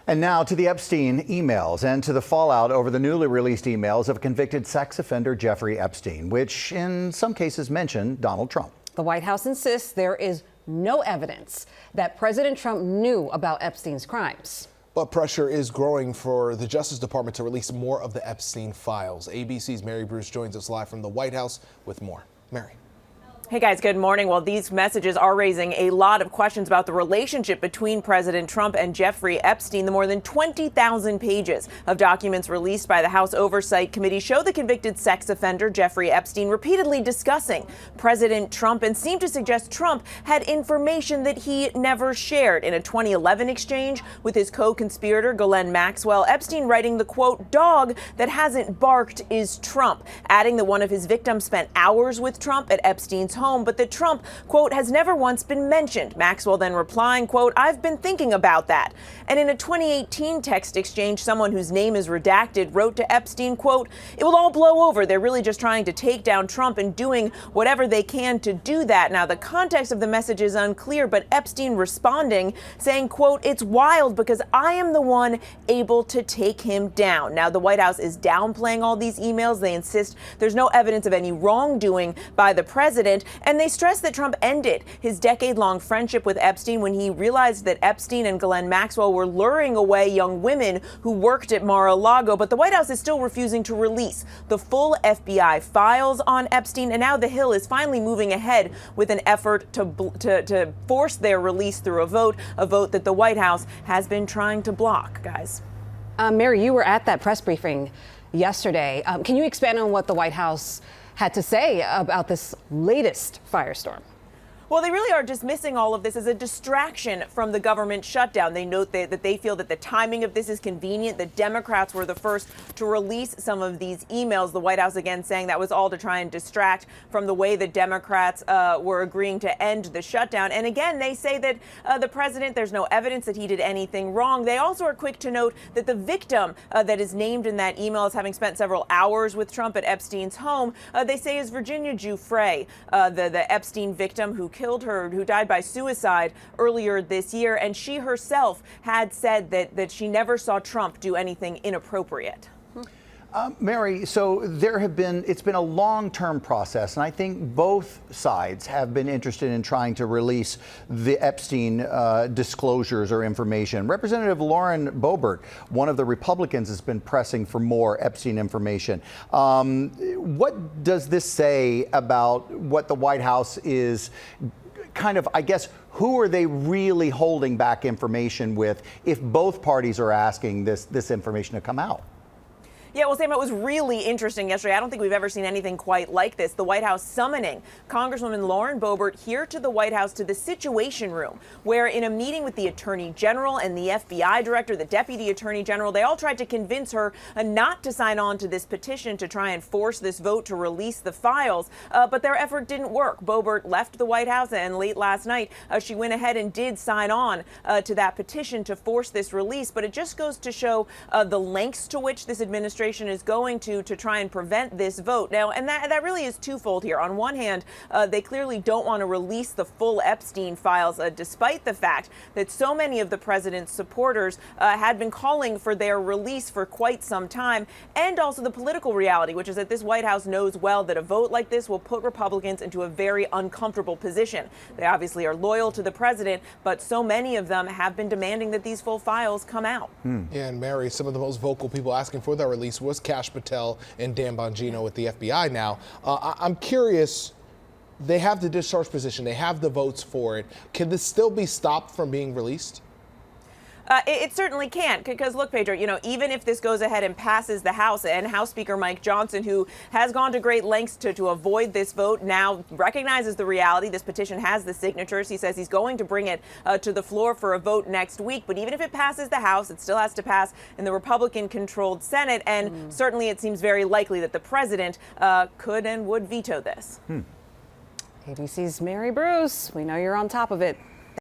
And now to the Epstein emails and to the fallout over the newly released emails of convicted sex offender Jeffrey Epstein, which in some cases mention Donald Trump. The White House insists there is no evidence that President Trump knew about Epstein's crimes. But pressure is growing for the Justice Department to release more of the Epstein files. ABC's Mary Bruce joins us live from the White House with more. Mary. Hey guys, good morning. Well, these messages are raising a lot of questions about the relationship between President Trump and Jeffrey Epstein. The more than 20,000 pages of documents released by the House Oversight Committee show the convicted sex offender Jeffrey Epstein repeatedly discussing President Trump and seem to suggest Trump had information that he never shared. In a 2011 exchange with his co-conspirator Ghislaine Maxwell, Epstein writing the quote, "Dog that hasn't barked is Trump," adding that one of his victims spent hours with Trump at Epstein's home, but that Trump, quote, has never once been mentioned. Maxwell then replying, quote, "I've been thinking about that." And in a 2018 text exchange, someone whose name is redacted wrote to Epstein, quote, "It will all blow over. They're really just trying to take down Trump and doing whatever they can to do that." Now, the context of the message is unclear, but Epstein responding, saying, quote, "It's wild because I am the one able to take him down." Now, the White House is downplaying all these emails. They insist there's no evidence of any wrongdoing by the president. And they stress that Trump ended his decade-long friendship with Epstein when he realized that Epstein and Ghislaine Maxwell were luring away young women who worked at Mar-a-Lago. But the White House is still refusing to release the full FBI files on Epstein. And now the Hill is finally moving ahead with an effort to force their release through a vote that the White House has been trying to block, guys. Mary, you were at that press briefing yesterday. Can you expand on what the White House had to say about this latest firestorm? Well, they really are dismissing all of this as a distraction from the government shutdown. They note that they feel that the timing of this is convenient. The Democrats were the first to release some of these emails. The White House again saying that was all to try and distract from the way the Democrats were agreeing to end the shutdown. And again, they say that the president, there's no evidence that he did anything wrong. They also are quick to note that the victim that is named in that email as having spent several hours with Trump at Epstein's home, they say is Virginia Giuffre, the Epstein victim who died by suicide earlier this year. And she herself had said that she never saw Trump do anything inappropriate. Mary, so it's been a long-term process, and I think both sides have been interested in trying to release the Epstein disclosures or information. Representative Lauren Boebert, one of the Republicans, has been pressing for more Epstein information. What does this say about what the White House is kind of, I guess, who are they really holding back information with if both parties are asking this information to come out? Yeah, well, Sam, it was really interesting yesterday. I don't think we've ever seen anything quite like this. The White House summoning Congresswoman Lauren Boebert here to the White House to the Situation Room, where in a meeting with the Attorney General and the FBI Director, the Deputy Attorney General, they all tried to convince her not to sign on to this petition to try and force this vote to release the files. But their effort didn't work. Boebert left the White House, and late last night, she went ahead and did sign on to that petition to force this release. But it just goes to show the lengths to which this administration is going to try and prevent this vote. Now, and that really is twofold here. On one hand, they clearly don't want to release the full Epstein files, despite the fact that so many of the president's supporters had been calling for their release for quite some time. And also the political reality, which is that this White House knows well that a vote like this will put Republicans into a very uncomfortable position. They obviously are loyal to the president, but so many of them have been demanding that these full files come out. Yeah, and Mary, some of the most vocal people asking for that release was Kash Patel and Dan Bongino with the FBI now. I'm curious, they have the discharge position, they have the votes for it. Can this still be stopped from being released? It certainly can't, because look, Pedro, even if this goes ahead and passes the House, and House Speaker Mike Johnson, who has gone to great lengths to avoid this vote, now recognizes the reality. This petition has the signatures. He says he's going to bring it to the floor for a vote next week. But even if it passes the House, it still has to pass in the Republican-controlled Senate. And certainly it seems very likely that the president could and would veto this. ABC's Mary Bruce, we know you're on top of it.